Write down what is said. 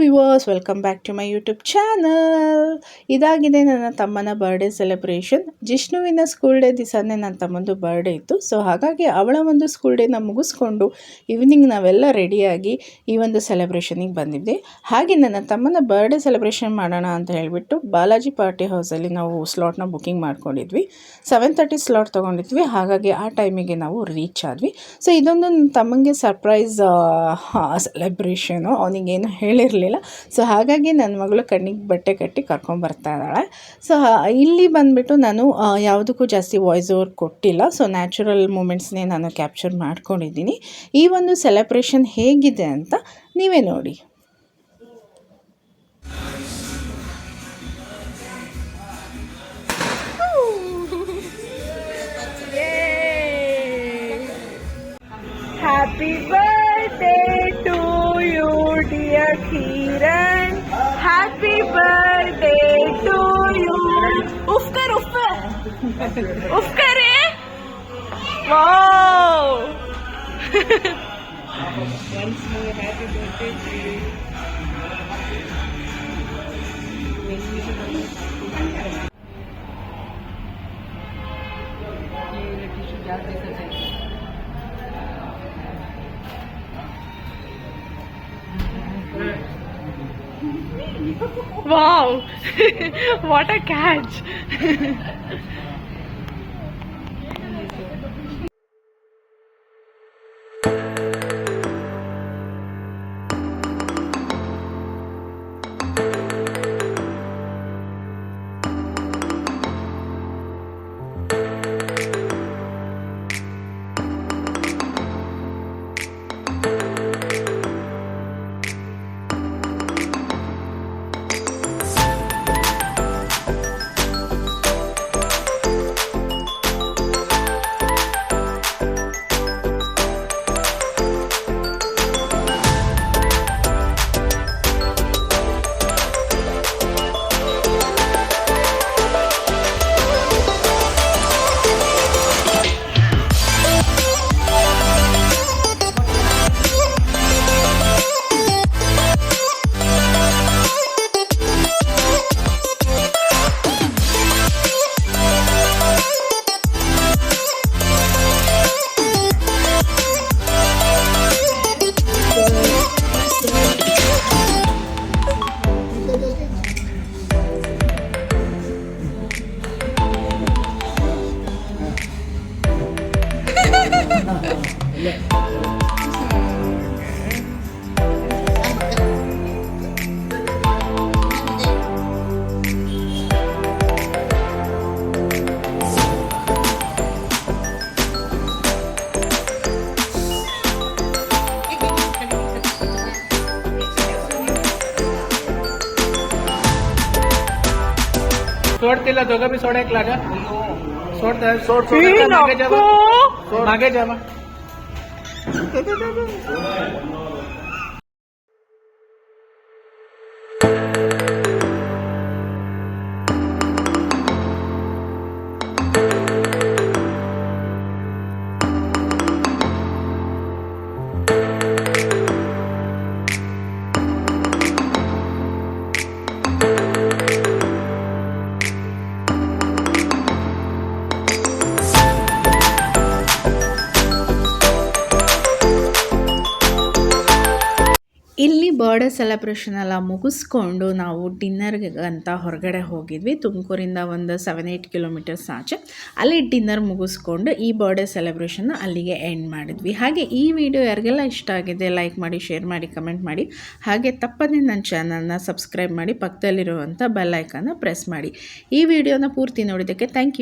Viewers, welcome back to my YouTube channel. ಇದಾಗಿದೆ ನನ್ನ ತಮ್ಮನ ಬರ್ಡೇ ಸೆಲೆಬ್ರೇಷನ್. ಜಿಷ್ಣುವಿನ ಸ್ಕೂಲ್ ಡೇ ದಿವಸನೇ ನನ್ನ ತಮ್ಮಂದು ಬರ್ಡೇ ಇತ್ತು. ಸೊ ಹಾಗಾಗಿ ಅವಳ ಒಂದು ಸ್ಕೂಲ್ ಡೇನ ಮುಗಿಸ್ಕೊಂಡು ಈವ್ನಿಂಗ್ ನಾವೆಲ್ಲ ರೆಡಿಯಾಗಿ ಈ ಒಂದು ಸೆಲೆಬ್ರೇಷನಿಗೆ ಬಂದಿದ್ದೆ. ಹಾಗೆ ನನ್ನ ತಮ್ಮನ ಬರ್ಡೇ ಸೆಲೆಬ್ರೇಷನ್ ಮಾಡೋಣ ಅಂತ ಹೇಳಿಬಿಟ್ಟು ಬಾಲಾಜಿ ಪಾರ್ಟಿ ಹೌಸಲ್ಲಿ ನಾವು ಸ್ಲಾಟ್ನ ಬುಕ್ಕಿಂಗ್ ಮಾಡ್ಕೊಂಡಿದ್ವಿ. 7:30 ಸ್ಲಾಟ್ ತೊಗೊಂಡಿದ್ವಿ. ಹಾಗಾಗಿ ಆ ಟೈಮಿಗೆ ನಾವು ರೀಚ್ ಆದ್ವಿ. ಸೊ ಇದೊಂದು ನನ್ನ ತಮ್ಮಂಗೆ ಸರ್ಪ್ರೈಸ್ ಸೆಲೆಬ್ರೇಷನು. ಅವನಿಗೇನು ಹೇಳಿರಲಿಲ್ಲ. ಸೊ ಹಾಗಾಗಿ ನನ್ನ ಮಗಳು ಕಣ್ಣಿಗೆ ಬಟ್ಟೆ ಕಟ್ಟಿ ಕರ್ಕೊಂಬರ್ತಾ ಇದ್ದಾಳೆ. ಸೊ ಇಲ್ಲಿ ಬಂದುಬಿಟ್ಟು ನಾನು ಯಾವುದಕ್ಕೂ ಜಾಸ್ತಿ ವಾಯ್ಸ್ ಓವರ್ ಕೊಟ್ಟಿಲ್ಲ. ಸೊ ನ್ಯಾಚುರಲ್ ಮೂಮೆಂಟ್ಸ್ನೇ ನಾನು ಕ್ಯಾಪ್ಚರ್ ಮಾಡ್ಕೊಂಡಿದ್ದೀನಿ. ಈ ಒಂದು ಸೆಲೆಬ್ರೇಷನ್ ಹೇಗಿದೆ ಅಂತ ನೀವೇ ನೋಡಿ. Happy birthday to you, dear Kiran. Happy birthday to you. Uff kar, uff. Uff kare. Wow. Once more, happy birthday to you. ये टिश्यू जार जैसा चाहिए. Wow, what a catch. सोडतीला दोघं बी सोडायक लागा. सोड सोड मागे जा, मागे जा. ಇಲ್ಲಿ ಬರ್ಡೇ ಸೆಲೆಬ್ರೇಷನ್ ಎಲ್ಲ ಮುಗಿಸ್ಕೊಂಡು ನಾವು ಡಿನ್ನರ್ಗೆ ಅಂತ ಹೊರಗಡೆ ಹೋಗಿದ್ವಿ. ತುಮಕೂರಿಂದ ಒಂದು 7-8 ಕಿಲೋಮೀಟರ್ಸ್ ಆಚೆ. ಅಲ್ಲಿ ಡಿನ್ನರ್ ಮುಗಿಸ್ಕೊಂಡು ಈ ಬರ್ಡೇ ಸೆಲೆಬ್ರೇಷನ್ನ ಅಲ್ಲಿಗೆ ಎಂಡ್ ಮಾಡಿದ್ವಿ. ಹಾಗೆ ಈ ವಿಡಿಯೋ ಯಾರಿಗೆಲ್ಲ ಇಷ್ಟ ಆಗಿದೆ ಲೈಕ್ ಮಾಡಿ, ಶೇರ್ ಮಾಡಿ, ಕಮೆಂಟ್ ಮಾಡಿ. ಹಾಗೆ ತಪ್ಪದೇ ನನ್ನ ಚಾನಲ್ನ ಸಬ್ಸ್ಕ್ರೈಬ್ ಮಾಡಿ, ಪಕ್ಕದಲ್ಲಿರುವಂಥ ಬೆಲ್ ಐಕಾನ್ನ ಪ್ರೆಸ್ ಮಾಡಿ. ಈ ವಿಡಿಯೋನ ಪೂರ್ತಿ ನೋಡಿದ್ದಕ್ಕೆ ಥ್ಯಾಂಕ್ ಯು.